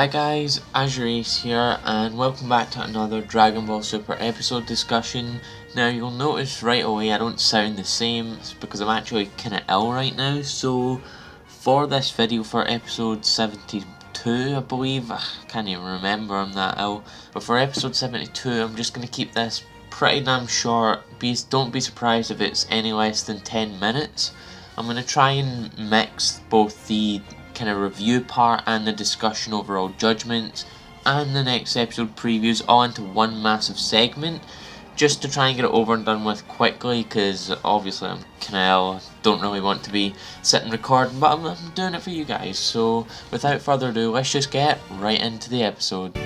Hi guys, AzureAce here, and welcome back to another Dragon Ball Super episode discussion. Now you'll notice right away I don't sound the same, it's because I'm actually kinda ill right now. So for this video, for episode 72 I believe, I can't even remember, I'm that ill, but for episode 72 I'm just going to keep this pretty damn short. Don't be surprised if it's any less than 10 minutes. I'm going to try and mix both the kind of review part and the discussion overall judgments and the next episode previews all into one massive segment, just to try and get it over and done with quickly, because obviously I'm kinda ill, don't really want to be sitting recording, but I'm doing it for you guys. So without further ado, let's just get right into the episode.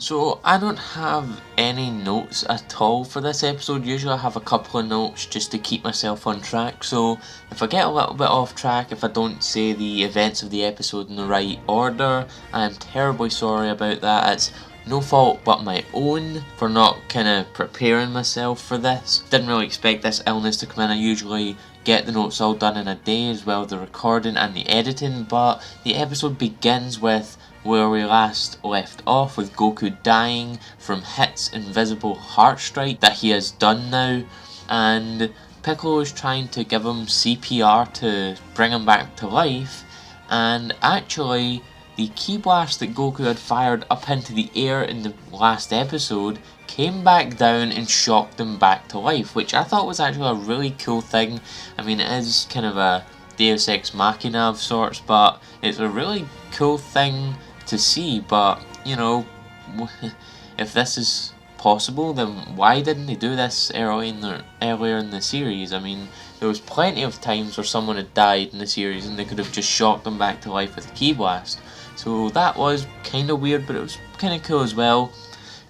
So I don't have any notes at all for this episode. Usually I have a couple of notes just to keep myself on track, so if I get a little bit off track, if I don't say the events of the episode in the right order, I am terribly sorry about that. It's no fault but my own for not kind of preparing myself for this. Didn't really expect this illness to come in. I usually get the notes all done in a day, as well as the recording and the editing, but the episode begins with where we last left off, with Goku dying from Hit's invisible heart strike that he has done now, and Piccolo is trying to give him CPR to bring him back to life, and actually the ki blast that Goku had fired up into the air in the last episode came back down and shocked him back to life, which I thought was actually a really cool thing. I mean, it is kind of a Deus Ex Machina of sorts, but it's a really cool thing to see. But you know, if this is possible, then why didn't they do this earlier in the series? I mean, there was plenty of times where someone had died in the series and they could have just shocked them back to life with a ki blast. So that was kind of weird, but it was kind of cool as well.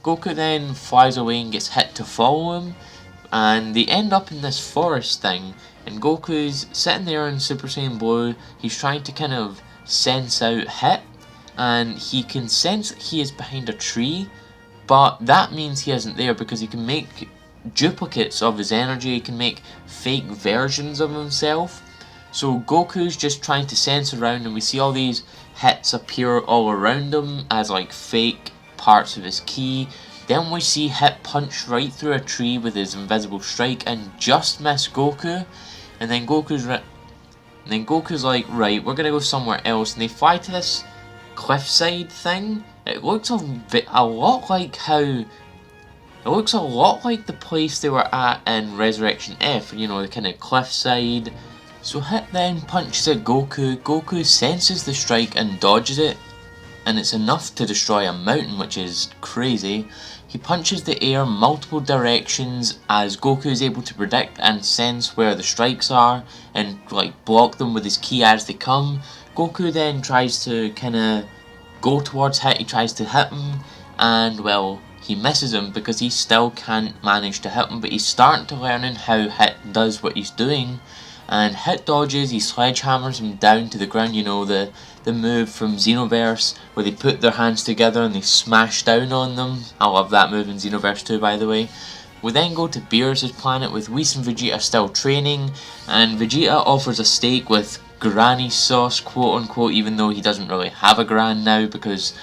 Goku then flies away and gets Hit to follow him, and they end up in this forest thing, and Goku's sitting there in Super Saiyan Blue. He's trying to kind of sense out Hit, and he can sense that he is behind a tree, but that means he isn't there, because he can make duplicates of his energy, he can make fake versions of himself. So Goku's just trying to sense around, and we see all these hits appear all around him as like fake parts of his ki. Then we see Hit punch right through a tree with his invisible strike and just miss Goku, and then Goku's like, right, we're gonna go somewhere else, and they fly to this cliffside thing. It looks a lot like the place they were at in Resurrection F, you know, the kind of cliffside. So Hit then punches at Goku. Goku senses the strike and dodges it, and it's enough to destroy a mountain, which is crazy. He punches the air multiple directions as Goku is able to predict and sense where the strikes are and like block them with his ki as they come. Goku then tries to kind of go towards Hit. He tries to hit him, and well, he misses him because he still can't manage to hit him, but he's starting to learn how Hit does what he's doing. And Hit dodges, he sledgehammers him down to the ground, you know, the move from Xenoverse where they put their hands together and they smash down on them. I love that move in Xenoverse 2, by the way. We then go to Beerus' planet with Whis and Vegeta still training, and Vegeta offers a steak with granny sauce, quote unquote, even though he doesn't really have a gran now, because,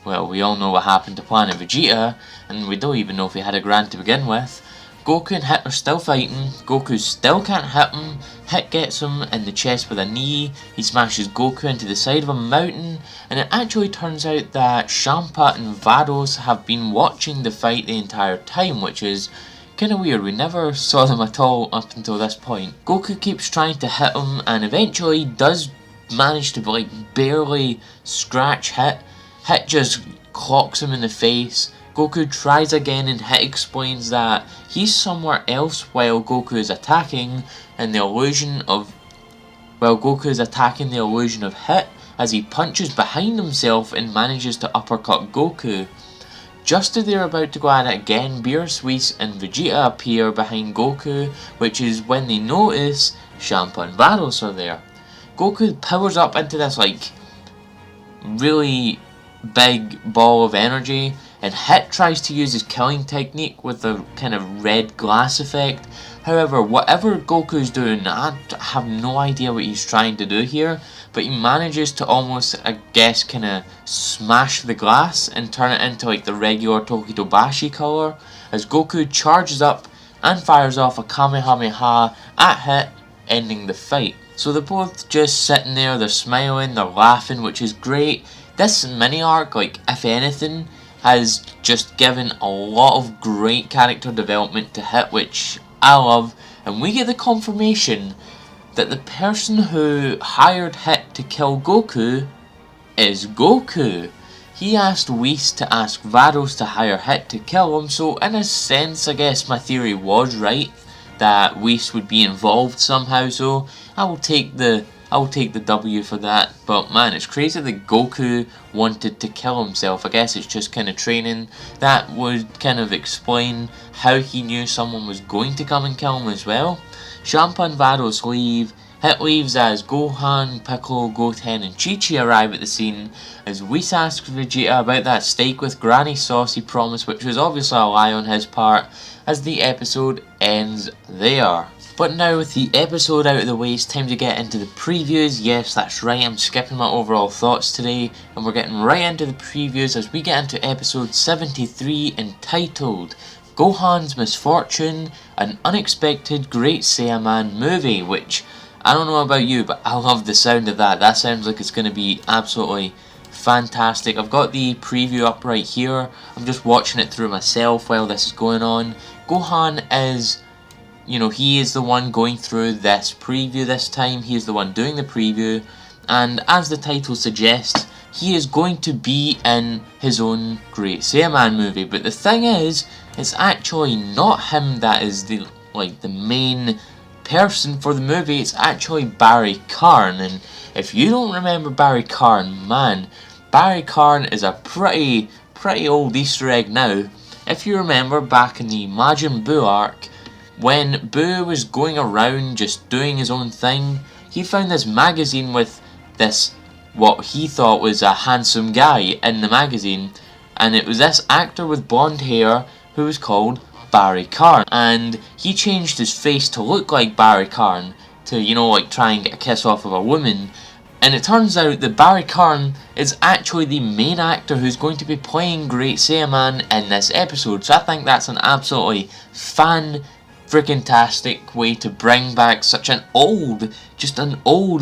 well, we all know what happened to Planet Vegeta, and we don't even know if he had a gran to begin with. Goku and Hit are still fighting. Goku still can't hit him. Hit gets him in the chest with a knee. He smashes Goku into the side of a mountain, and it actually turns out that Champa and Vados have been watching the fight the entire time, which is kind of weird. We never saw them at all up until this point. Goku keeps trying to hit him, and eventually does manage to like barely scratch Hit. Hit just clocks him in the face. Goku tries again, and Hit explains that he's somewhere else while Goku is attacking, and the illusion of, well, Goku is attacking the illusion of Hit as he punches behind himself and manages to uppercut Goku. Just as they're about to go at it again, Beerus, Whis and Vegeta appear behind Goku, which is when they notice Champa and Vados are there. Goku powers up into this like really big ball of energy. and Hit tries to use his killing technique with the kind of red glass effect. However, whatever Goku's doing, I have no idea what he's trying to do here, but he manages to almost, I guess, kind of smash the glass and turn it into like the regular Tokidobashi colour, as Goku charges up and fires off a Kamehameha at Hit, ending the fight. So they're both just sitting there, they're smiling, they're laughing, which is great. This mini arc, like, if anything, has just given a lot of great character development to Hit, which I love, and we get the confirmation that the person who hired Hit to kill Goku is Goku. He asked Whis to ask Vados to hire Hit to kill him, so in a sense, I guess my theory was right, that Whis would be involved somehow, so I will take the W for that. But man, it's crazy that Goku wanted to kill himself. I guess it's just kind of training. That would kind of explain how he knew someone was going to come and kill him as well. Champa and Vados leave. Hit leaves as Gohan, Piccolo, Goten and Chi-Chi arrive at the scene, as Whis asks Vegeta about that steak with Granny Sauce he promised, which was obviously a lie on his part, as the episode ends there. But now with the episode out of the way, it's time to get into the previews. Yes, that's right, I'm skipping my overall thoughts today, and we're getting right into the previews as we get into episode 73, entitled Gohan's Misfortune, an unexpected Great Saiyaman movie, which, I don't know about you, but I love the sound of that. That sounds like it's going to be absolutely fantastic. I've got the preview up right here. I'm just watching it through myself while this is going on. Gohan is, you know, he is the one going through this preview this time. He is the one doing the preview. And as the title suggests, he is going to be in his own Great Saiyaman movie. But the thing is, it's actually not him that is the main person for the movie. It's actually Barry Karn, and if you don't remember Barry Karn, man, Barry Karn is a pretty old Easter egg now. If you remember back in the Majin Buu arc, when Buu was going around just doing his own thing, he found this magazine with this, what he thought was a handsome guy in the magazine, and it was this actor with blonde hair who was called Barry Karn, and he changed his face to look like Barry Karn to, you know, like try and get a kiss off of a woman. And it turns out that Barry Karn is actually the main actor who's going to be playing Great Saiyaman in this episode. So I think that's an absolutely fan-freaking-tastic way to bring back such an old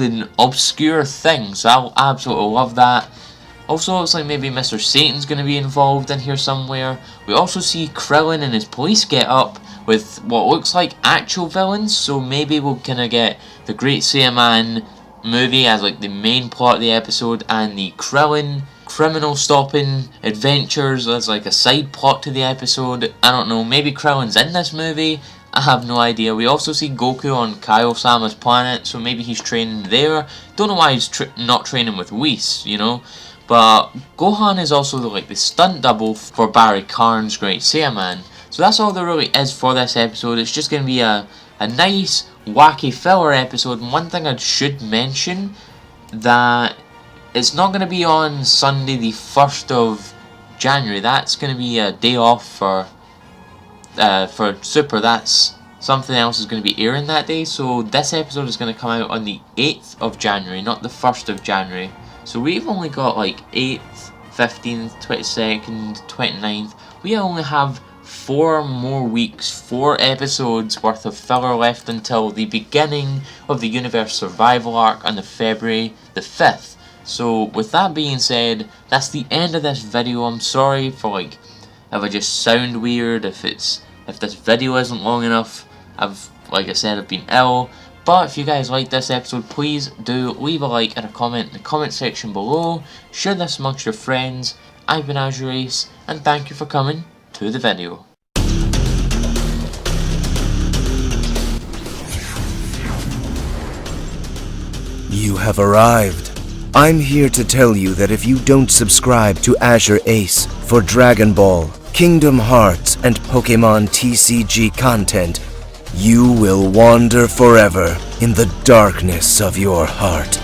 and obscure thing. So I'll absolutely love that. Also, looks like maybe Mr. Satan's going to be involved in here somewhere. We also see Krillin in his police get-up with what looks like actual villains. So maybe we'll kind of get the Great Saiyaman movie as like the main plot of the episode, and the Krillin criminal stopping adventures as like a side plot to the episode. I don't know, maybe Krillin's in this movie. I have no idea. We also see Goku on Kaiosama's planet, so maybe he's training there. Don't know why he's not training with Whis, you know. But Gohan is also the stunt double for Barry Karn's Great Saiyaman. So that's all there really is for this episode. It's just going to be a nice, wacky filler episode. And one thing I should mention, that it's not going to be on Sunday the 1st of January. That's going to be a day off for Super. That's something else is going to be airing that day. So this episode is going to come out on the 8th of January, not the 1st of January. So we've only got like 8th, 15th, 22nd, 29th. We only have 4 more weeks, 4 episodes worth of filler left until the beginning of the Universe Survival arc on the February the 5th. So with that being said, that's the end of this video. I'm sorry for if I just sound weird, if this video isn't long enough. Like I said, I've been ill. But if you guys like this episode, please do leave a like and a comment in the comment section below. Share this amongst your friends. I've been AzureAce, and thank you for coming to the video. You have arrived. I'm here to tell you that if you don't subscribe to AzureAce for Dragon Ball, Kingdom Hearts, and Pokemon TCG content, you will wander forever in the darkness of your heart.